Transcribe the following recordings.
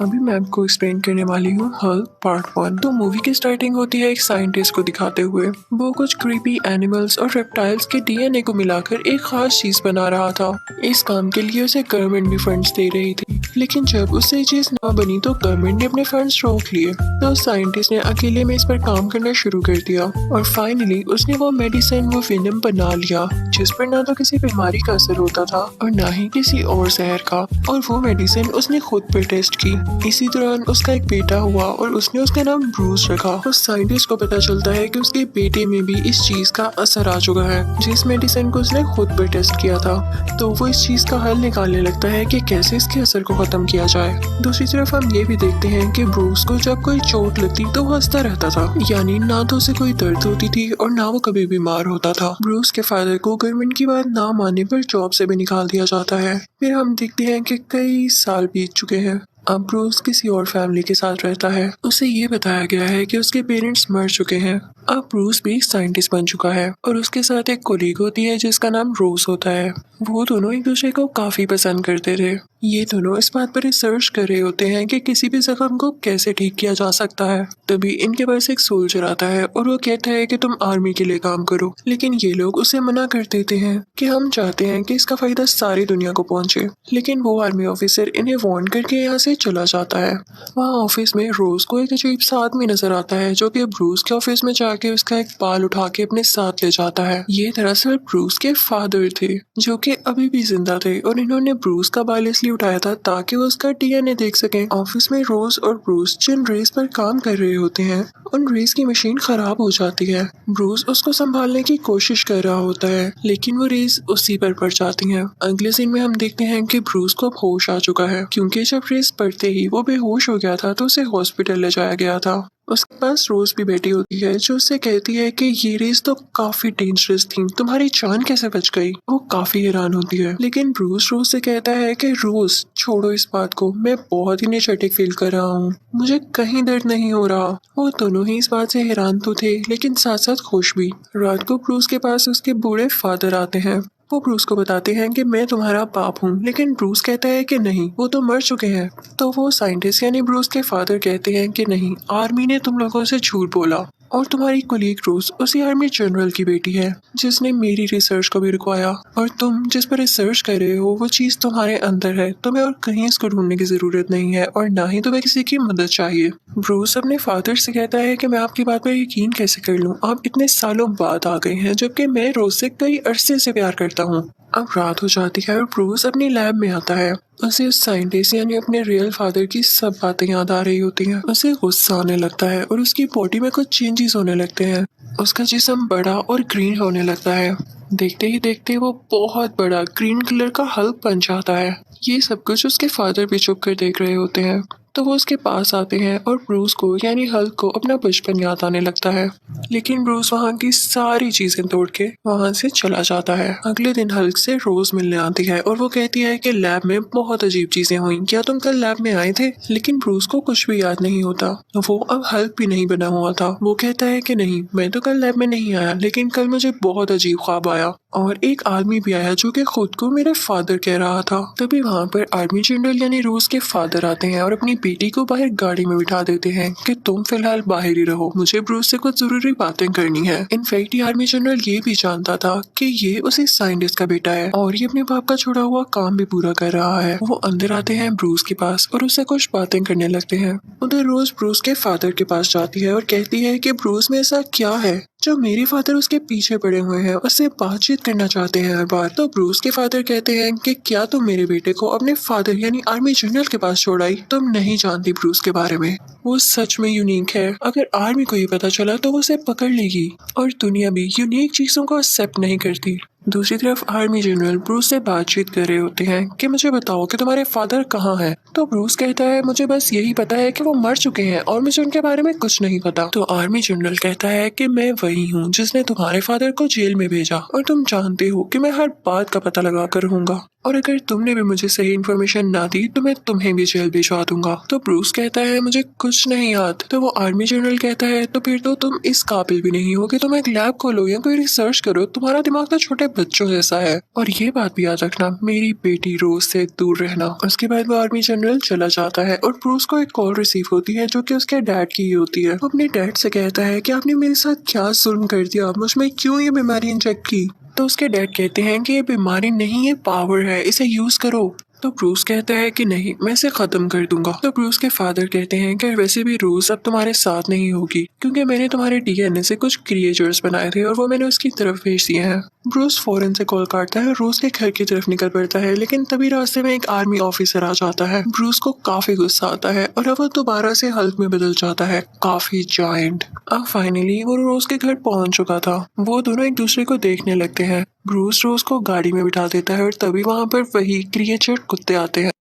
अभी मैं आपको एक्सप्लेन करने वाली हूँ हल्क पार्ट 1। तो मूवी की स्टार्टिंग होती है एक साइंटिस्ट को दिखाते हुए। वो कुछ क्रीपी एनिमल्स और रेप्टाइल्स के डीएनए को मिलाकर एक खास चीज बना रहा था। इस काम के लिए उसे गवर्नमेंट भी फंड्स दे रही थी, लेकिन जब उससे ये चीज ना बनी तो गवर्नमेंट ने अपने फंड्स रोक लिए। तो साइंटिस्ट ने अकेले में इस पर काम करना शुरू कर दिया और फाइनली उसने वो मेडिसिन, वो वेनम बना लिया जिस पर ना तो किसी बीमारी का असर होता था और ना ही किसी और जहर का। और वो मेडिसिन उसने खुद पर टेस्ट की। इसी दौरान उसका एक बेटा हुआ और उसने उसका नाम ब्रूस रखा। उस साइंटिस्ट को पता चलता है कि उसके बेटे में भी इस चीज का असर आ चुका है जिस मेडिसिन को उसने खुद पर टेस्ट किया था। तो वो इस चीज का हल निकालने लगता है कि कैसे इसके असर को खत्म किया जाए। दूसरी तरफ हम ये भी देखते हैं कि ब्रूस को जब कोई चोट लगती तो वो हंसता रहता था, यानी ना तो उसे कोई दर्द होती थी और ना वो कभी बीमार होता था। ब्रूस के फादर को गवर्नमेंट की बात ना मानने पर जॉब से भी निकाल दिया जाता है। फिर हम देखते हैं कि कई साल बीत चुके हैं। अब ब्रूस किसी और फैमिली के साथ रहता है। उसे ये बताया गया है कि उसके पेरेंट्स मर चुके हैं। अब ब्रूस भी एक साइंटिस्ट बन चुका है और उसके साथ एक कोलीग होती है जिसका नाम रोज होता है। वो दोनों एक दूसरे को काफी पसंद करते थे। ये दोनों इस बात पर रिसर्च कर रहे होते हैं कि किसी भी जख्म को कैसे ठीक किया जा सकता है। तभी इनके पास एक सोल्जर आता है और वो कहता है कि तुम आर्मी के लिए काम करो, लेकिन ये लोग उसे मना कर देते हैं कि हम चाहते हैं कि इसका फायदा सारी दुनिया को पहुंचे। लेकिन वो आर्मी ऑफिसर इन्हें वार्न करके यहाँ से चला जाता है। वहाँ ऑफिस में रोज को एक अजीब सा आदमी नजर आता है जो कि ब्रूस के ऑफिस में जाके उसका एक बाल उठा के अपने साथ ले जाता है। ये दरअसल ब्रूस के फादर थे जो कि अभी भी जिंदा थे और इन्होंने ब्रूस का बाल इसलिए उठाया था ताकि वो उसका डीएनए देख सकें। ऑफिस में रोज और ब्रूस जिन रेस पर काम कर रहे होते हैं उन रेस की मशीन खराब हो जाती है। ब्रूस उसको संभालने की कोशिश कर रहा होता है लेकिन वो रेस उसी पर पड़ जाती है। अगले सीन में हम देखते हैं कि ब्रूस को अब होश आ चुका है क्योंकि जब रेस पड़ते ही वो बेहोश हो गया था तो उसे हॉस्पिटल ले जाया गया था। उसके पास रोज भी बैठी होती है जो उससे कहती है कि ये रेस तो काफी डेंजरस थी, तुम्हारी जान कैसे बच गई। वो काफी हैरान होती है लेकिन ब्रूस रोज से कहता है कि रोज छोड़ो इस बात को, मैं बहुत ही एनर्जेटिक फील कर रहा हूँ, मुझे कहीं दर्द नहीं हो रहा। वो दोनों ही इस बात से हैरान तो थे लेकिन साथ साथ खुश भी। रात को ब्रूस के पास उसके बूढ़े फादर आते हैं। वो ब्रूस को बताते हैं कि मैं तुम्हारा बाप हूँ, लेकिन ब्रूस कहता है कि नहीं, वो तो मर चुके हैं। तो वो साइंटिस्ट यानी ब्रूस के फादर कहते हैं कि नहीं, आर्मी ने तुम लोगों से झूठ बोला और तुम्हारी कोलीग रोज उसी आर्मी जनरल की बेटी है जिसने मेरी रिसर्च को भी रुकवाया और तुम जिस पर रिसर्च कर रहे हो वो चीज तुम्हारे अंदर है, तुम्हें और कहीं इसको ढूंढने की जरूरत नहीं है और ना ही तुम्हें किसी की मदद चाहिए। ब्रूस अपने फादर से कहता है कि मैं आपकी बात पर यकीन कैसे कर लूं, आप इतने सालों बाद आ गए हैं जबकि मैं रोज से कई अरसे से प्यार करता हूँ। अब रात हो जाती है और ब्रूस अपनी लैब में आता है। उसे उस साइंटिस्ट यानी अपने रियल फादर की सब बातें याद आ रही होती हैं। उसे गुस्सा आने लगता है और उसकी बॉडी में कुछ चेंजेस होने लगते हैं। उसका जिस्म बड़ा और ग्रीन होने लगता है। देखते ही देखते वो बहुत बड़ा ग्रीन कलर का हल्क बन जाता है। ये सब कुछ उसके फादर भी चुप कर देख रहे होते हैं। तो वो उसके पास आते हैं और ब्रूस को यानी हल्क को अपना बचपन याद आने लगता है। लेकिन ब्रूस वहाँ की सारी चीजें तोड़ के वहाँ से चला जाता है। अगले दिन हल्क से रोज मिलने आती है और वो कहती है कि लैब में बहुत अजीब चीजें हुई, क्या तुम कल लैब में आए थे। लेकिन ब्रूस को कुछ भी याद नहीं होता। वो अब हल्क भी नहीं बना हुआ था। वो कहता है कि नहीं, मैं तो कल लैब में नहीं आया, लेकिन कल मुझे बहुत अजीब ख्वाब आया और एक आदमी भी आया जो कि खुद को मेरे फादर कह रहा था। तभी वहाँ पर आर्मी जनरल यानी रोज के फादर आते हैं और अपनी बेटी को बाहर गाड़ी में बिठा देते हैं कि तुम फिलहाल बाहर ही रहो, मुझे ब्रूस से कुछ जरूरी बातें करनी है। इनफैक्ट ये आर्मी जनरल ये भी जानता था कि ये उसी साइंटिस्ट का बेटा है और ये अपने बाप का छोड़ा हुआ काम भी पूरा कर रहा है। वो अंदर आते हैं ब्रूस के पास और उससे कुछ बातें करने लगते हैं। उधर रोज ब्रूस के फादर के पास जाती है और कहती है कि ब्रूस में ऐसा क्या है जो मेरे फादर उसके पीछे पड़े हुए हैं, उससे बातचीत करना चाहते हैं हर बार। तो ब्रूस के फादर कहते हैं कि क्या तुम मेरे बेटे को अपने फादर यानी आर्मी जनरल के पास छोड़ आई, तुम नहीं जानती ब्रूस के बारे में, वो सच में यूनिक है, अगर आर्मी को ये पता चला तो वो उसे पकड़ लेगी और दुनिया भी यूनिक चीजों को एक्सेप्ट नहीं करती। दूसरी तरफ आर्मी जनरल ब्रूस से बातचीत कर रहे होते हैं कि मुझे बताओ कि तुम्हारे फादर कहाँ हैं। तो ब्रूस कहता है मुझे बस यही पता है कि वो मर चुके हैं और मुझे उनके बारे में कुछ नहीं पता। तो आर्मी जनरल कहता है कि मैं वही हूँ जिसने तुम्हारे फादर को जेल में भेजा और तुम जानते हो कि मैं हर बात का पता लगा कर रहूंगा। और अगर तुमने भी मुझे सही इन्फॉर्मेशन ना दी तो मैं तुम्हें भी जेल भिजवा दूंगा। तो ब्रूस कहता है मुझे कुछ नहीं याद। तो वो आर्मी जनरल कहता है तो फिर तो तुम इस काबिल भी नहीं हो कि तुम एक लैब खोलो या कोई रिसर्च करो, तुम्हारा दिमाग तो छोटे बच्चों जैसा है। और ये बात भी याद रखना, मेरी बेटी रोज से दूर रहना। उसके बाद वो आर्मी जनरल चला जाता है और ब्रूस को एक कॉल रिसीव होती है जो कि उसके डैड की ही होती है। वो अपने डैड से कहता है कि आपने मेरे साथ क्या जुल्म कर दिया, मुझ में क्यों ये बीमारी इंजेक्ट की। तो उसके डैड कहते हैं कि ये बीमारी नहीं, ये पावर है, इसे यूज करो। तो ब्रूस कहता है कि नहीं, मैं इसे खत्म कर दूंगा। तो ब्रूस के फादर कहते हैं कि वैसे भी रोज अब तुम्हारे साथ नहीं होगी क्योंकि मैंने तुम्हारे डीएनए से कुछ क्रिएचर्स बनाए थे और वो मैंने उसकी तरफ भेज दिए हैं। ब्रूस फौरन से कॉल काटता है और रोज के घर की तरफ निकल पड़ता है, लेकिन तभी रास्ते में एक आर्मी ऑफिसर आ जाता है। ब्रूस को काफी गुस्सा आता है और अब वो दोबारा से हल्क में बदल जाता है, काफी जायंट। अब फाइनली वो रोज के घर पहुंच चुका था। वो दोनों एक दूसरे को देखने लगते हैं। ब्रूस रोज को गाड़ी में बिठा देता है और तभी वहां पर वही क्रिएचर कुत्ते आते हैं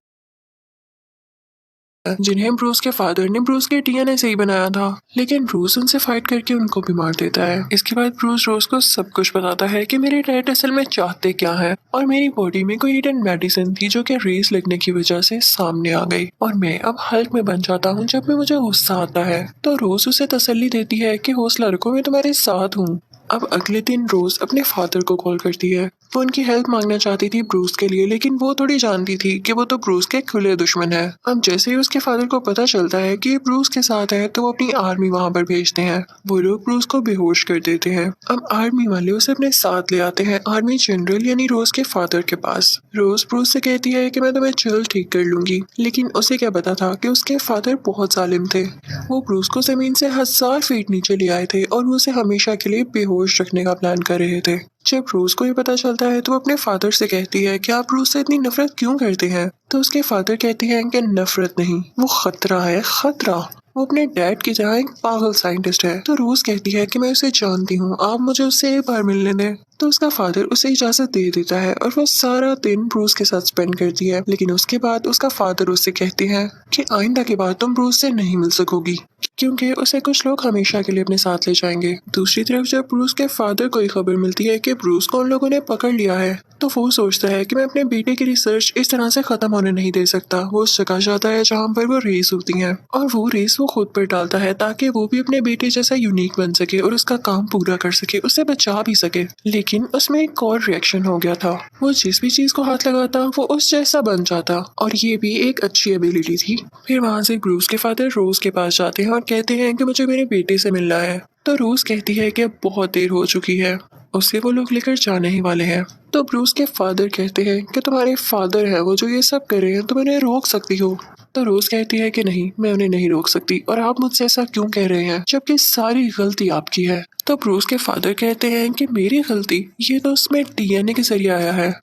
जिन्हें ब्रूस के फादर ने ब्रूस के डीएनए से ही बनाया था। लेकिन ब्रूस उनसे फाइट करके उनको भी मार देता है। इसके बाद ब्रूस रोज को सब कुछ बताता है कि मेरे डैड असल में चाहते क्या है, और मेरी बॉडी में कोई हिडन मेडिसिन थी जो कि रेस लगने की वजह से सामने आ गई और मैं अब हल्क में बन जाता हूँ जब भी मुझे गुस्सा आता है। तो रोज उसे तसल्ली देती है कि हौसला रखो, मैं तुम्हारे साथ हूँ। अब अगले दिन रोज अपने फादर को कॉल करती है। वो उनकी हेल्प मांगना चाहती थी ब्रूस के लिए, लेकिन वो थोड़ी जानती थी कि वो तो ब्रूस के खुले दुश्मन है। अब जैसे ही उसके फादर को पता चलता है कि ब्रूस के साथ है तो वो अपनी आर्मी वहां पर भेजते हैं। वो लोग ब्रूस को बेहोश कर देते हैं। अब आर्मी वाले उसे अपने साथ ले आते हैं आर्मी जनरल यानी रोज के फादर के पास। रोज ब्रूस से कहती है कि मैं तुम्हें जल्द ठीक कर लूंगी, लेकिन उसे क्या पता था कि उसके फादर बहुत जालिम थे। वो ब्रूस को जमीन से 1000 फीट नीचे ले आए थे और वो उसे हमेशा के लिए बेहोश रखने का प्लान कर रहे थे। जब रूस को ये पता चलता है तो वो अपने फादर से कहती है कि आप रूस से इतनी नफरत क्यों करते हैं। तो उसके फादर कहते हैं कि नफरत नहीं, वो खतरा है, खतरा। वो अपने डैड की तरह एक पागल साइंटिस्ट है। तो रूस कहती है कि मैं उसे जानती हूँ, आप मुझे उससे एक बार मिलने दें। तो उसका फादर उसे इजाजत दे देता है और वो सारा दिन ब्रूस के साथ स्पेंड करती है। लेकिन उसके बाद उसका फादर उससे कहते हैं कि आइंदा के बाद तुम ब्रूस से नहीं मिल सकोगी क्योंकि उसे कुछ लोग हमेशा के लिए अपने साथ ले जाएंगे। दूसरी तरफ जब ब्रूस के फादर को खबर मिलती है कि ब्रूस को उन लोगों ने पकड़ लिया है तो वो सोचता है कि मैं अपने बेटे की रिसर्च इस तरह से खत्म होने नहीं दे सकता। वो उस जगह जाता है जहाँ पर वो रेस होती है और वो रेस वो खुद पर डालता है ताकि वो भी अपने बेटे जैसा यूनिक बन सके और उसका काम पूरा कर सके, उसे बचा भी सके। लेकिन उसमें एक और रिएक्शन हो गया था। वो जिस भी चीज को हाथ लगाता वो उस जैसा बन जाता और ये भी एक अच्छी एबिलिटी थी। फिर वहां से ब्रूस के फादर रोज के पास जाते हैं और कहते हैं कि मुझे मेरे बेटे से मिलना है। तो रोज कहती है कि अब बहुत देर हो चुकी है, उससे वो लोग लेकर जाने ही वाले हैं। तो ब्रूस के फादर कहते हैं कि तुम्हारे फादर है वो जो ये सब कर रहे हैं, तुम इन्हें रोक सकती हो। तो रोज कहती है कि नहीं, मैं उन्हें नहीं रोक सकती और आप मुझसे ऐसा क्यों कह रहे हैं जबकि सारी गलती आपकी है। तो ब्रूस के फादर कहते हैं कि मेरी गलती, ये तो उसमें डीएनए के जरिए आया है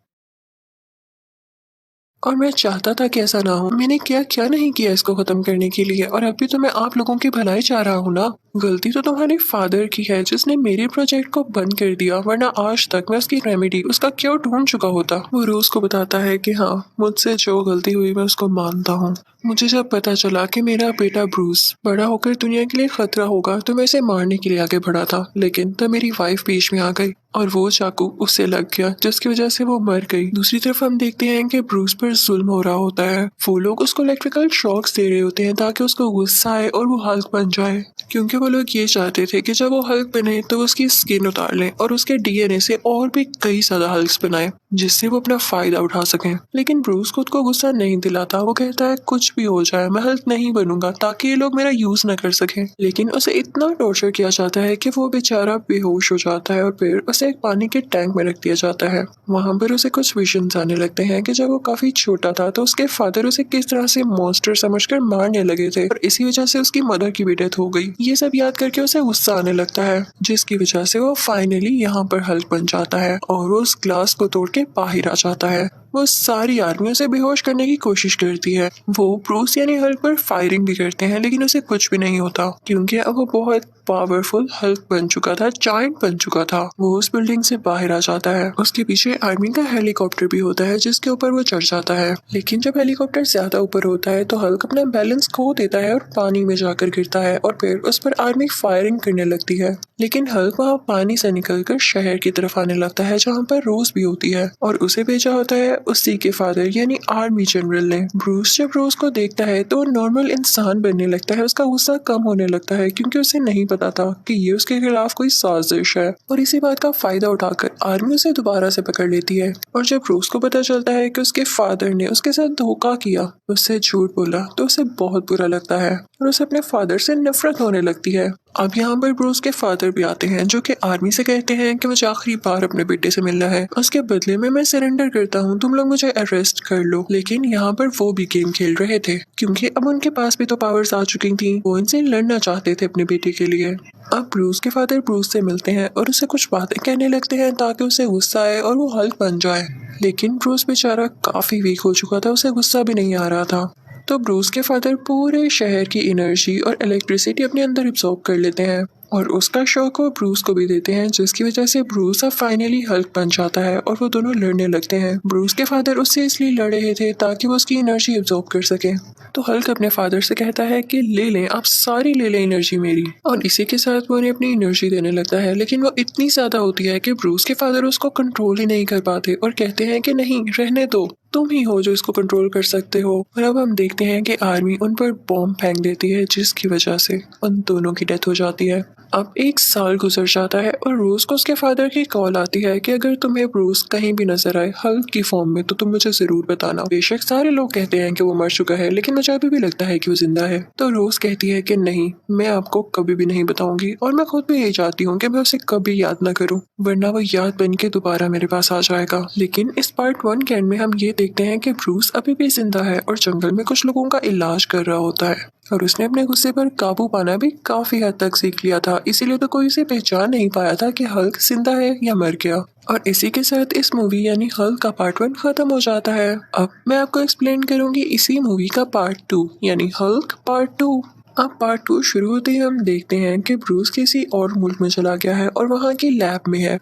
और मैं चाहता था कि ऐसा ना हो। मैंने क्या क्या नहीं किया इसको खत्म करने के लिए, और अभी तो मैं आप लोगों की भलाई चाह रहा हूँ ना। गलती तो तुम्हारे फादर की है जिसने मेरे प्रोजेक्ट को बंद कर दिया, वरना आज तक मैं उसकी रेमेडी, उसका क्योर ढूंढ चुका होता। वो रोज को बताता है कि हाँ, मुझसे जो गलती हुई मैं उसको मानता हूँ। मुझे जब पता चला कि मेरा बेटा ब्रूस बड़ा होकर दुनिया के लिए खतरा होगा तो मैं इसे मारने के लिए आगे बढ़ा था, लेकिन तब मेरी वाइफ बीच में आ गई और वो चाकू उससे लग गया जिसकी वजह से वो मर गई। दूसरी तरफ हम देखते हैं कि ब्रूस पर जुल्म हो रहा होता है। वो लोग उसको इलेक्ट्रिकल शॉक्स दे रहे होते हैं ताकि उसको गुस्सा आए और वो हल्क बन जाए, क्योंकि वो लोग ये चाहते थे कि जब वो हल्क बने तो वो उसकी स्किन उतार लें और उसके डीएनए से और भी कई ज्यादा हल्क्स बनाए जिससे वो अपना फायदा उठा सकें। लेकिन ब्रूस खुद को गुस्सा नहीं दिलाता। वो कहता है कुछ भी हो जाए मैं हल्क नहीं बनूंगा ताकि ये लोग मेरा यूज न कर सकें। लेकिन उसे इतना टॉर्चर किया जाता है कि वो बेचारा बेहोश हो जाता है और फिर उसे एक पानी के टैंक में रख दिया जाता है। वहां पर उसे कुछ विजन्स आने लगते हैं कि जब वो काफी छोटा था तो उसके फादर उसे किस तरह से मॉन्स्टर समझकर मारने लगे थे और इसी वजह से उसकी मदर की भी डेथ हो गई। ये सब याद करके उसे गुस्सा आने लगता है जिसकी वजह से वो फाइनली यहाँ पर हल्क बन जाता है और वो उस ग्लास को तोड़ के बाहर आ जाता है। वो सारी आर्मियों से बेहोश करने की कोशिश करती है। वो ब्रूस यानी हल्क पर फायरिंग भी करते हैं लेकिन उसे कुछ भी नहीं होता क्योंकि अब वो बहुत पावरफुल हल्क बन चुका था, जायंट बन चुका था। वो उस बिल्डिंग से बाहर आ जाता है। उसके पीछे आर्मी का हेलीकॉप्टर भी होता है जिसके ऊपर वो चढ़ जाता है, लेकिन जब हेलीकॉप्टर ज्यादा ऊपर होता है तो हल्क अपना बैलेंस खो देता है और पानी में जाकर गिरता है और फिर उस पर आर्मी फायरिंग करने लगती है, लेकिन हल्क वहाँ पानी से निकलकर शहर की तरफ आने लगता है जहाँ पर रोज भी होती है और उसे भेजा होता है उसी के फादर यानी आर्मी जनरल ने। ब्रूस जब रोज को देखता है तो वो नॉर्मल इंसान बनने लगता है, उसका गुस्सा कम होने लगता है क्योंकि उसे नहीं पता था कि ये उसके खिलाफ कोई साजिश है और इसी बात का फायदा उठाकर आर्मी उसे दोबारा से पकड़ लेती है। और जब ब्रूस को पता चलता है कि उसके फादर ने उसके साथ धोखा किया, उससे झूठ बोला, तो उसे बहुत बुरा लगता है और उसे अपने फादर से नफरत होने लगती है। अब यहाँ पर ब्रूस के फादर भी आते हैं जो कि आर्मी से कहते हैं कि मुझे आखिरी बार अपने बेटे से मिलना है, उसके बदले में मैं सरेंडर करता हूँ, तुम लोग मुझे अरेस्ट कर लो। लेकिन यहाँ पर वो भी गेम खेल रहे थे क्योंकि अब उनके पास भी तो पावर्स आ चुकी थी, वो इनसे लड़ना चाहते थे अपने बेटे के लिए। अब ब्रूस के फादर ब्रूस से मिलते हैं और उसे कुछ बातें कहने लगते हैं ताकि उसे गुस्सा आए और वो हल्क बन जाए, लेकिन ब्रूस बेचारा काफी वीक हो चुका था, उसे गुस्सा भी नहीं आ रहा था। तो ब्रूस के फादर पूरे शहर की एनर्जी और इलेक्ट्रिसिटी अपने अंदर एब्जॉर्ब कर लेते हैं और उसका शौक वो ब्रूस को भी देते हैं, जिसकी वजह से ब्रूस अब फाइनली हल्क बन जाता है और वो दोनों लड़ने लगते हैं। ब्रूस के फादर उससे इसलिए लड़ रहे थे ताकि वो उसकी एनर्जी एब्जॉर्ब कर सके। तो हल्क अपने फादर से कहता है कि ले लें, आप सारी ले लें एनर्जी मेरी, और इसी के साथ वो उन्हें अपनी एनर्जी देने लगता है, लेकिन वो इतनी ज्यादा होती है कि ब्रूस के फादर उसको कंट्रोल ही नहीं कर पाते और कहते हैं कि नहीं, रहने दो, तुम ही हो जो इसको कंट्रोल कर सकते हो। और अब हम देखते हैं कि आर्मी उन पर बॉम्ब फेंक देती है जिसकी वजह से उन दोनों की डेथ हो जाती है। अब 1 साल गुजर जाता है और रोज को उसके फादर की कॉल आती है कि अगर तुम्हें ब्रूस कहीं भी नजर आए हल्क की फॉर्म में तो तुम मुझे जरूर बताना। बेशक सारे लोग कहते हैं कि वो मर चुका है, लेकिन मुझे अभी भी लगता है कि वो जिंदा है। तो रोज कहती है कि नहीं, मैं आपको कभी भी नहीं बताऊंगी और मैं खुद भी यही चाहती हूँ कि मैं उसे कभी याद न करूँ, वरना वो याद बन के दोबारा मेरे पास आ जाएगा। लेकिन इस पार्ट 1 के एंड में हम ये देखते हैं कि ब्रूस अभी भी जिंदा है और जंगल में कुछ लोगों का इलाज कर रहा होता है और उसने अपने गुस्से पर काबू पाना भी काफी हद तक सीख लिया था, इसीलिए तो कोई उसे पहचान नहीं पाया था कि हल्क जिंदा है या मर गया। और इसी के साथ इस मूवी यानी हल्क का पार्ट 1 खत्म हो जाता है। अब मैं आपको एक्सप्लेन करूंगी इसी मूवी का पार्ट 2 यानी हल्क पार्ट 2। अब पार्ट 2 शुरू होते ही हम देखते हैं कि ब्रूस किसी और मुल्क में चला गया है और वहाँ की लैब में है,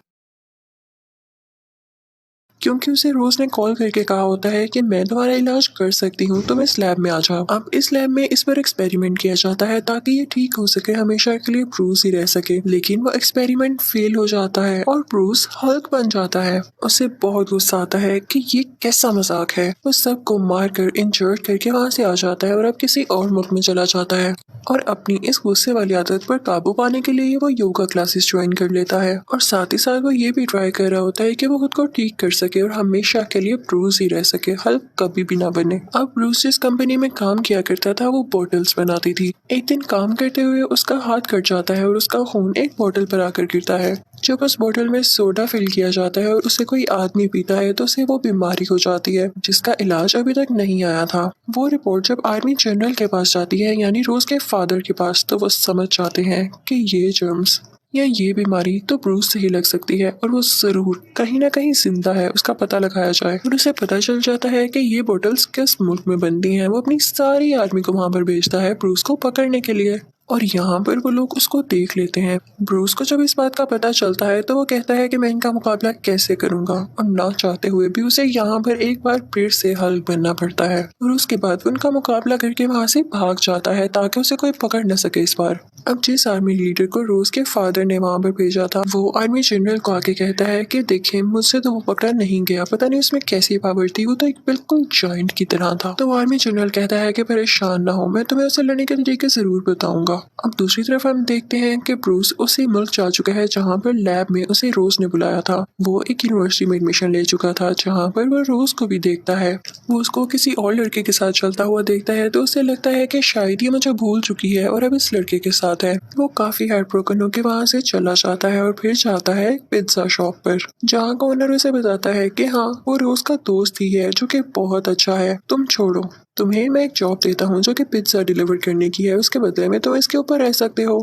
क्योंकि उसे रोज ने कॉल करके कहा होता है कि मैं तुम्हारा इलाज कर सकती हूँ, तुम इस लैब में आ जाओ। अब इस लैब में इस पर एक्सपेरिमेंट किया जाता है ताकि ये ठीक हो सके, हमेशा के लिए ब्रूस ही रह सके, लेकिन वो एक्सपेरिमेंट फेल हो जाता है और ब्रूस हल्क बन जाता है। उसे बहुत गुस्सा आता है कि ये कैसा मजाक है, वो सबको मार कर इंजर्ड करके वहाँ से आ जाता है और अब किसी और मुल्क में चला जाता है। और अपनी इस गुस्से वाली आदत पर काबू पाने के लिए वो योगा क्लासेस ज्वाइन कर लेता है और साथ ही साथ वो ये भी ट्राई कर रहा होता है कि वो खुद को ठीक कर सके और हमेशा के लिए ब्रूस ही रह सके, हल्क कभी भी ना बने। अब ब्रूस जिस कंपनी में काम किया करता था वो बोटल्स बनाती थी। एक दिन काम करते हुए उसका हाथ कट जाता है और उसका खून एक बोतल पर आकर गिरता है। जब उस बोतल में सोडा फिल किया जाता है और उसे कोई आदमी पीता है तो उसे वो बीमारी हो जाती है जिसका इलाज अभी तक नहीं आया था। वो रिपोर्ट जब आर्मी जनरल के पास जाती है यानी रोज के फादर के पास, तो वो समझ जाते हैं कि ये जर्म्स या ये बीमारी तो ब्रूस से ही लग सकती है और वो जरूर कहीं ना कहीं जिंदा है, उसका पता लगाया जाए। और उसे पता चल जाता है कि ये बोतल्स किस मुल्क में बनती हैं। वो अपनी सारी आर्मी को वहां पर भेजता है ब्रूस को पकड़ने के लिए और यहाँ पर वो लोग उसको देख लेते हैं। ब्रूस को जब इस बात का पता चलता है तो वो कहता है कि मैं इनका मुकाबला कैसे करूंगा, और ना चाहते हुए भी उसे यहाँ पर एक बार फिर से हल्क बनना पड़ता है और उसके बाद वो उनका मुकाबला करके वहाँ से भाग जाता है ताकि उसे कोई पकड़ न सके इस बार। अब जिस आर्मी लीडर को रोज के फादर ने वहाँ पर भेजा था वो आर्मी जनरल को आके कहता है कि देखिए, मुझसे तो वो पकड़ा नहीं गया, पता नहीं उसमें कैसी पावर थी, वो तो एक बिल्कुल जॉइंट की तरह था। तो आर्मी जनरल कहता है कि परेशान ना हो, मैं तुम्हें उसे लड़ने के तरीके जरूर बताऊंगा। अब दूसरी तरफ हम देखते हैं कि ब्रूस उसी मुल्क जा चुका है जहाँ पर लैब में उसे रोज ने बुलाया था। वो एक यूनिवर्सिटी में एडमिशन ले चुका था जहाँ पर वो रोज को भी देखता है। वो उसको किसी और लड़के के साथ चलता हुआ देखता है तो उसे लगता है कि शायद ये मुझे भूल चुकी है और अब इस लड़के के साथ है। वो काफी हार्ट ब्रोकन होकर वहाँ से चला जाता है और फिर जाता है पिज्जा शॉप पर, जहाँ का ओनर उसे बताता है कि हाँ, वो रोज का दोस्त ही है जो कि बहुत अच्छा है, तुम छोड़ो, तुम्हें मैं एक जॉब देता हूँ जो कि पिज्जा डिलीवर करने की है, उसके बदले में तुम इसके ऊपर रह सकते हो।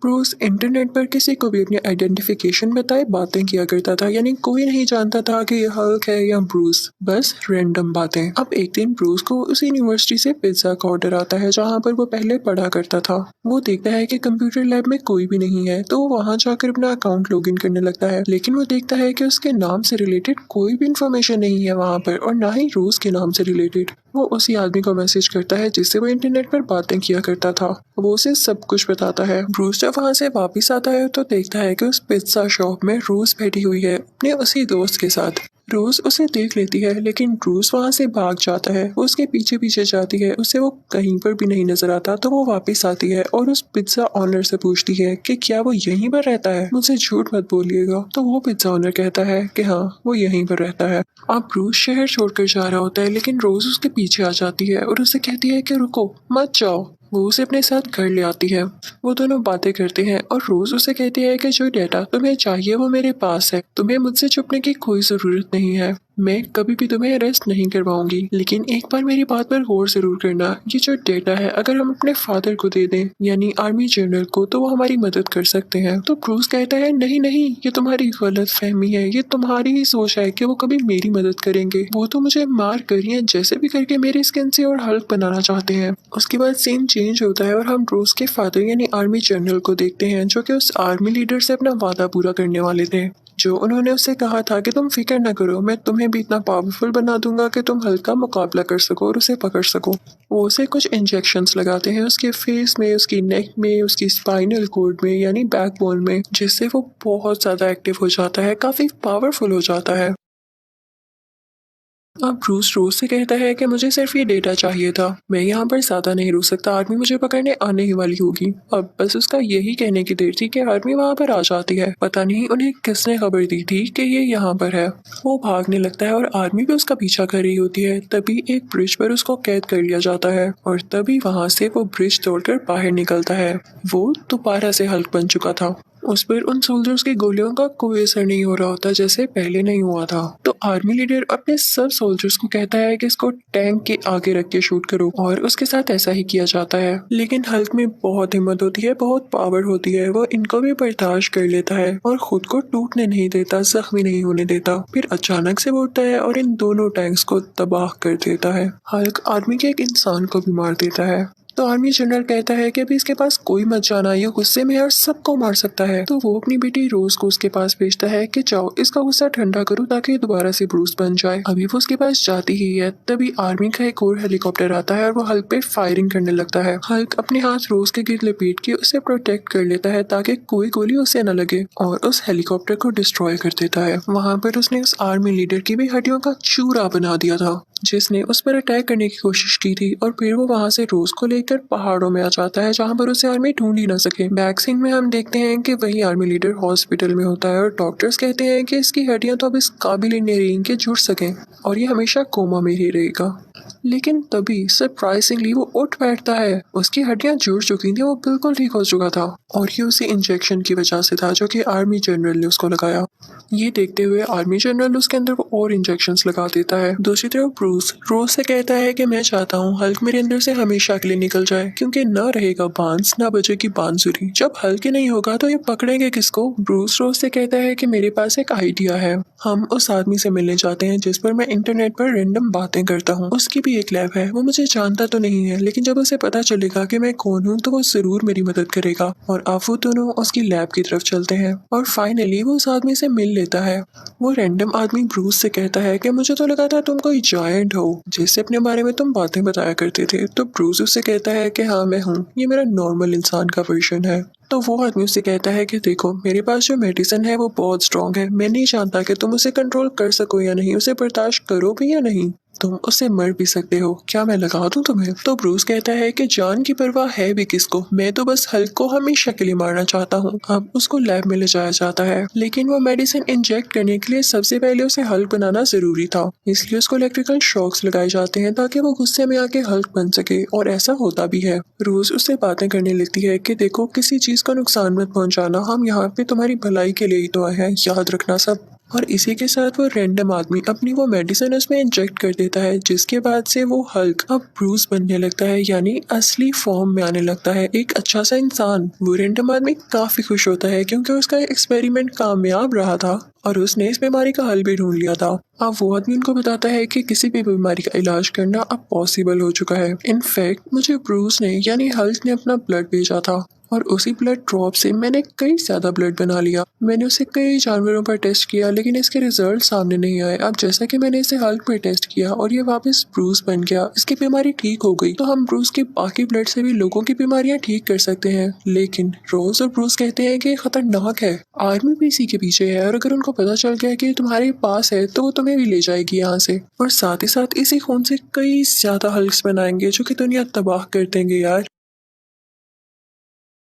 ब्रूस इंटरनेट पर किसी को भी अपनी आइडेंटिफिकेशन बताए बातें किया करता था, यानी कोई नहीं जानता था कि ये हल्क है या ब्रूस, बस रैंडम बातें। अब एक दिन ब्रूस को उसी यूनिवर्सिटी से पिज्जा का ऑर्डर आता है जहाँ पर वो पहले पढ़ा करता था। वो देखता है कि कंप्यूटर लैब में कोई भी नहीं है, तो वो वहाँ जाकर अपना अकाउंट लॉगिन करने लगता है, लेकिन वो देखता है कि उसके नाम से रिलेटेड कोई भी इंफॉर्मेशन नहीं है वहाँ पर, और ना ही रोज के नाम से रिलेटेड। वो उसी आदमी को मैसेज करता है जिससे वो इंटरनेट पर बातें किया करता था। वो उसे सब कुछ बताता है। ब्रूस जब वहाँ से वापस आता है तो देखता है कि उस पिज्जा शॉप में रोज बैठी हुई है अपने उसी दोस्त के साथ। रोज उसे देख लेती है, लेकिन ब्रूस वहाँ से भाग जाता है। वो उसके पीछे पीछे जाती है, उसे वो कहीं पर भी नहीं नजर आता। तो वो वापस आती है और उस पिज्जा ऑनर से पूछती है कि क्या वो यहीं पर रहता है, मुझसे झूठ मत बोलिएगा। तो वो पिज्जा ऑनर कहता है कि हाँ, वो यहीं पर रहता है। अब ब्रूस शहर छोड़कर जा रहा होता है, लेकिन रोज उसके पीछे आ जाती है और उसे कहती है कि रुको मत जाओ। वो उसे अपने साथ घर ले आती है। वो दोनों बातें करते हैं और रोज उसे कहती है कि जो डेटा तुम्हें चाहिए वो मेरे पास है, तुम्हें मुझसे छुपने की कोई जरूरत नहीं है। मैं कभी भी तुम्हें अरेस्ट नहीं करवाऊंगी, लेकिन एक बार मेरी बात पर गौर जरूर करना। ये जो डेटा है अगर हम अपने फादर को दे दें, यानी आर्मी जनरल को, तो वो हमारी मदद कर सकते हैं। तो ब्रूस कहता है नहीं नहीं, ये तुम्हारी गलत फहमी है, ये तुम्हारी ही सोच है कि वो कभी मेरी मदद करेंगे। वो तो मुझे मार कर या जैसे भी करके मेरी स्किन से और हल्क बनाना चाहते हैं। उसके बाद सीन चेंज होता है और हम ब्रूस के फादर यानी आर्मी जनरल को देखते हैं, जो कि उस आर्मी लीडर से अपना वादा पूरा करने वाले थे। जो उन्होंने उससे कहा था कि तुम फिक्र न करो, मैं तुम्हें भी इतना पावरफुल बना दूंगा कि तुम हल्क का मुकाबला कर सको और उसे पकड़ सको। वो उसे कुछ इंजेक्शंस लगाते हैं उसके फेस में, उसकी नेक में, उसकी स्पाइनल कॉर्ड में यानी बैकबोन में, जिससे वो बहुत ज्यादा एक्टिव हो जाता है, काफी पावरफुल हो जाता है। अब ब्रूस रोज से कहता है कि मुझे सिर्फ ये डेटा चाहिए था, मैं यहाँ पर ज्यादा नहीं रुक सकता, आर्मी मुझे पकड़ने आने ही वाली होगी। अब बस उसका यही कहने की देर थी कि आर्मी वहाँ पर आ जाती है। पता नहीं उन्हें किसने खबर दी थी कि ये यहाँ पर है। वो भागने लगता है और आर्मी भी उसका पीछा कर रही होती है। तभी एक ब्रिज पर उसको कैद कर लिया जाता है और तभी वहाँ से वो ब्रिज तोड़कर बाहर निकलता है। वो दोबारा से हल्क बन चुका था। उस पर उन सोल्जर्स की गोलियों का कोई असर नहीं हो रहा होता जैसे पहले नहीं हुआ था। तो आर्मी लीडर अपने सब सोल्जर्स को कहता है कि इसको टैंक के आगे रख के शूट करो, और उसके साथ ऐसा ही किया जाता है। लेकिन हल्क में बहुत हिम्मत होती है, बहुत पावर होती है, वो इनको भी बर्दाश्त कर लेता है और खुद को टूटने नहीं देता, जख्मी नहीं होने देता। फिर अचानक से वो उठता है और इन दोनों टैंक्स को तबाह कर देता है। हल्क आर्मी के एक इंसान को भी मार देता है। तो आर्मी जनरल कहता है कि अभी इसके पास कोई मत जाना, ये गुस्से में है और सबको मार सकता है। तो वो अपनी बेटी रोज को उसके पास भेजता है कि जाओ इसका गुस्सा ठंडा करो ताकि ये दोबारा से ब्रूस बन जाए। अभी वो उसके पास जाती ही है, तभी आर्मी का एक और हेलीकॉप्टर आता है और वो हल्क पे फायरिंग करने लगता है। हल्क अपने हाथ रोज के गिर लपेट के उसे प्रोटेक्ट कर लेता है ताकि कोई गोली उसे न लगे, और उस हेलीकॉप्टर को डिस्ट्रॉय कर देता है। वहाँ पर उसने उस आर्मी लीडर की भी हड्डियों का चूरा बना दिया था जिसने उस पर अटैक करने की कोशिश की थी। और फिर वो वहाँ से रोज को लेकर पहाड़ों में आ जाता है जहाँ पर उसे आर्मी ढूंढ ही ना सके। बैक सीन में हम देखते हैं कि वही आर्मी लीडर हॉस्पिटल में होता है और डॉक्टर्स कहते हैं कि इसकी हड्डियां तो अब इस काबिल ही नहीं रही कि जुड़ सकें और ये हमेशा कोमा में ही रहेगा। लेकिन तभी सरप्राइजिंगली वो उठ बैठता है। उसकी हड्डियां जुड़ चुकी थी, वो बिल्कुल ठीक हो चुका था, और ये उसी इंजेक्शन की वजह से था जो कि आर्मी जनरल ने उसको लगाया। ये देखते हुए आर्मी जनरल उसके अंदर वो और इंजेक्शंस लगा देता है। दूसरी तरफ ब्रूस रोज से कहता है कि मैं चाहता हूँ हल्क मेरे अंदर से हमेशा के लिए निकल जाए, क्योंकि न रहेगा बांस न बजेगी बांसुरी। जब हल्क ही नहीं होगा तो ये पकड़ेंगे किसको। ब्रूस रोज से कहता है कि मेरे पास एक आइडिया है। हम उस आदमी से मिलने जाते हैं जिस पर मैं इंटरनेट पर रैंडम बातें करता हूँ। उसकी भी एक लैब है। वो मुझे जानता तो नहीं है, लेकिन जब उसे पता चलेगा कि मैं कौन हूँ तो वो जरूर मेरी मदद करेगा। और अब वो दोनों उसकी लैब की तरफ चलते हैं और फाइनली वो उस आदमी से मिल लेता है। वो रैंडम आदमी ब्रूस से कहता है कि मुझे तो लगा था तुम कोई जायंट हो जिससे अपने बारे में तुम बातें बताया करते थे। तो ब्रूस उससे कहता है कि हाँ मैं हूँ, ये मेरा नॉर्मल इंसान का वर्जन है। तो वो आदमी उससे कहता है कि देखो मेरे पास जो मेडिसिन है वो बहुत स्ट्रॉन्ग है, मैं नहीं जानता कि तुम उसे कंट्रोल कर सको या नहीं, उसे बर्दाश्त करो भी या नहीं, तुम उससे मर भी सकते हो, क्या मैं लगा दूं तुम्हें। तो ब्रूस कहता है कि जान की परवाह है भी किसको, मैं तो बस हल्क को हमेशा के लिए मारना चाहता हूँ। अब उसको लैब में ले जाया जाता है, लेकिन वो मेडिसिन इंजेक्ट करने के लिए सबसे पहले उसे हल्क बनाना जरूरी था, इसलिए उसको इलेक्ट्रिकल शॉक्स लगाए जाते हैं ताकि वो गुस्से में आके हल्क बन सके, और ऐसा होता भी है। रोज उससे बातें करने लगती है कि देखो किसी चीज को नुकसान मत पहुंचाना, हम यहाँ पे तुम्हारी भलाई के लिए ही तो आए हैं, याद रखना सब। और इसी के साथ वो रैंडम आदमी अपनी वो मेडिसिन उसमें इंजेक्ट कर देता है, जिसके बाद से वो हल्क अब ब्रूस बनने लगता है, यानी असली फॉर्म में आने लगता है, एक अच्छा सा इंसान। वो रैंडम आदमी काफी खुश होता है क्योंकि उसका एक्सपेरिमेंट कामयाब रहा था और उसने इस बीमारी का हल भी ढूंढ लिया था। अब वो आदमी उनको बताता है कि किसी भी बीमारी का इलाज करना अब पॉसिबल हो चुका है। इनफैक्ट मुझे ब्रूस ने यानी हल्क ने अपना ब्लड भेजा था और उसी ब्लड ड्रॉप से मैंने कई ज्यादा ब्लड बना लिया। मैंने उसे कई जानवरों पर टेस्ट किया लेकिन इसके रिजल्ट सामने नहीं आए। अब जैसा कि मैंने इसे हल्क पर टेस्ट किया और ये वापस ब्रूस बन गया, इसकी बीमारी ठीक हो गई, तो हम ब्रूस के बाकी ब्लड से भी लोगों की बीमारियां ठीक कर सकते हैं। लेकिन रोज और ब्रूस कहते हैं कि ये खतरनाक है, आर्मी भी इसी के पीछे है और अगर उनको पता चल गया कि तुम्हारे पास है तो वो तुम्हें भी ले जाएगी यहाँ से, और साथ ही साथ इसी खून से कई ज्यादा हल्क्स बनाएंगे जो कि दुनिया तबाह कर देंगे यार।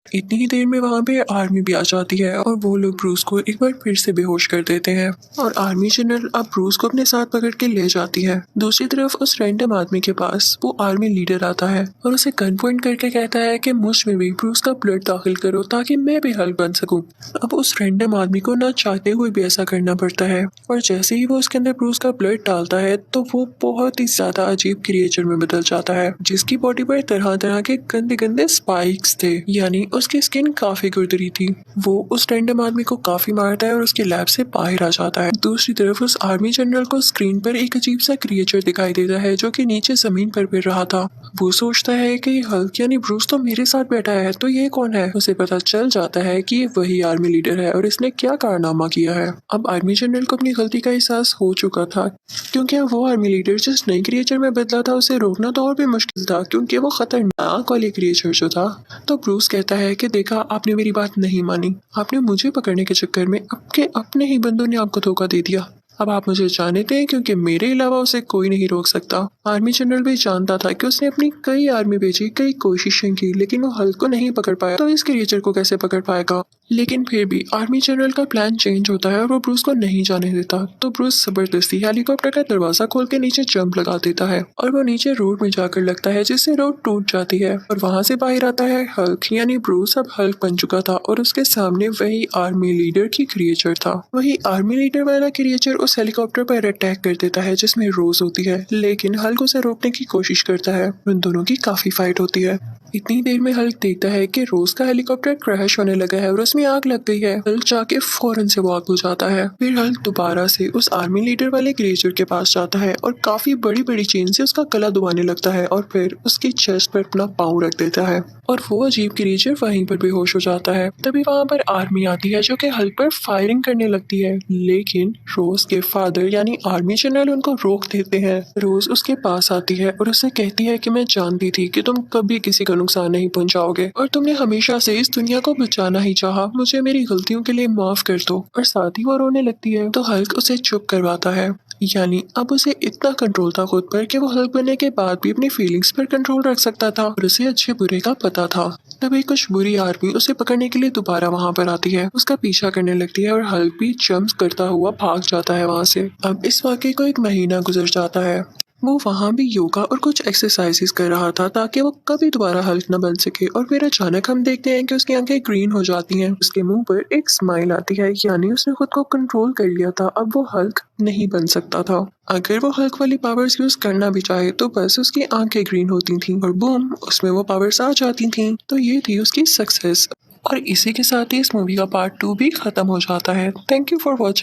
इतनी ही देर में वहां पे आर्मी भी आ जाती है और वो लोग ब्रूस को एक बार फिर से बेहोश कर देते हैं और आर्मी जनरल अब ब्रूस को अपने साथ पकड़ के ले जाती है। दूसरी तरफ उस रैंडम आदमी के पास वो आर्मी लीडर आता है और उसे गन पॉइंट करके कहता है कि मुझ में भी ब्रूस का ब्लड दाखिल करो ताकि मैं भी हल्क बन सकूं। अब उस रैंडम आदमी को ना चाहते हुए भी ऐसा करना पड़ता है और जैसे ही वो उसके अंदर ब्रूस का ब्लड डालता है तो वो बहुत ही ज्यादा अजीब क्रिएचर में बदल जाता है, जिसकी बॉडी पर तरह तरह के गंदे गंदे स्पाइक्स थे, यानी उसकी स्किन काफी गुरदरी थी। वो उस रैंडम आदमी को काफी मारता है और उसके लैब से बाहर आ जाता है। दूसरी तरफ उस आर्मी जनरल को स्क्रीन पर एक अजीब सा क्रिएचर दिखाई देता है जो कि नीचे जमीन पर गिर रहा था। वो सोचता है कि हल्क यानी ब्रूस तो मेरे साथ बैठा है, तो ये कौन है। उसे पता चल जाता है कि ये वही आर्मी लीडर है और इसने क्या कारनामा किया है। अब आर्मी जनरल को अपनी गलती का एहसास हो चुका था क्योंकि अब वो आर्मी लीडर जिस नई क्रिएचर में बदला था उसे रोकना तो और भी मुश्किल था क्योंकि वो खतरनाक वाली क्रिएचर जो था। तो ब्रूस कहता है कि देखा, आपने मेरी बात नहीं मानी, आपने मुझे पकड़ने के चक्कर में आपके अपने ही बंदों ने आपको धोखा दे दिया। अब आप मुझे जाने दें क्योंकि मेरे अलावा उसे कोई नहीं रोक सकता। आर्मी जनरल भी जानता था कि उसने अपनी कई आर्मी भेजी, कई कोशिशें की, लेकिन वो हल्क को नहीं पकड़ पाया, तो इस क्रिएचर को कैसे पकड़ पाएगा। लेकिन फिर भी आर्मी जनरल का प्लान चेंज होता है और वो ब्रूस को नहीं जाने देता। तो ब्रूस जबरदस्ती हेलीकॉप्टर का दरवाजा खोल के नीचे जंप लगा देता है और वो नीचे रोड में जाकर लगता है जिससे रोड टूट जाती है और वहां से बाहर आता है हल्क, यानी ब्रूस अब हल्क बन चुका था और उसके सामने वही आर्मी लीडर की क्रिएचर था। वही आर्मी लीडर वाला क्रिएचर उस हेलीकॉप्टर पर अटैक कर देता है जिसमें रोज होती है, लेकिन हल्क उसे रोकने की कोशिश करता है। उन दोनों की काफी फाइट होती है। इतनी देर में हल्क देखता है कि रोज का हेलीकॉप्टर क्रैश होने लगा है और उसमें आग लग गई है। हल्क जाके फौरन से वो आग बुझाता है। फिर हल्क दोबारा से उस आर्मी लीडर वाले क्रिएचर के पास जाता है और काफी बड़ी बड़ी चेन से उसका गला दबाने लगता है और फिर उसकी चेस्ट पर अपना पाँव रख देता है और वो अजीब क्रिएचर वहीं पर बेहोश हो जाता है। तभी वहां पर आर्मी आती है जो कि हल्क पर फायरिंग करने लगती है, लेकिन रोज के फादर यानी आर्मी जनरल उनको रोक देते हैं। रोज उसके पास आती है और उससे कहती है कि मैं जानती थी कि तुम कभी किसी को नुकसान नहीं पहुंचाओगे और तुमने हमेशा से इस दुनिया को बचाना ही चाहा, मुझे मेरी गलतियों के लिए माफ कर दो। और साथ ही वो रोने लगती है तो हल्क उसे चुप करवाता है, यानी अब उसे इतना कंट्रोल था खुद पर कि वो हल्क बनने के बाद भी अपनी फीलिंग्स पर कंट्रोल रख सकता था और उसे अच्छे बुरे का पता था। तभी कुछ बुरी आर्मी उसे पकड़ने के लिए दोबारा वहां पर आती है, उसका पीछा करने लगती है और हल्क भी जंप करता हुआ भाग जाता है वहां से। अब इस वाकये को एक महीना गुजर जाता है। वो वहां भी योगा और कुछ एक्सरसाइजेस कर रहा था ताकि वो कभी दोबारा हल्क न बन सके, और फिर अचानक हम देखते हैं कि उसकी आंखें ग्रीन हो जाती हैं, उसके मुंह पर एक स्माइल आती है, यानी उसने खुद को कंट्रोल कर लिया था। अब वो हल्क नहीं बन सकता था। अगर वो हल्क वाली पावर्स यूज करना भी चाहे तो बस उसकी आंखें ग्रीन होती थीं और बूम उसमें वो पावर्स आ जाती थीं। तो ये थी उसकी सक्सेस। और इसी के साथ ही इस मूवी का पार्ट 2 भी खत्म हो जाता है। Thank you for watching.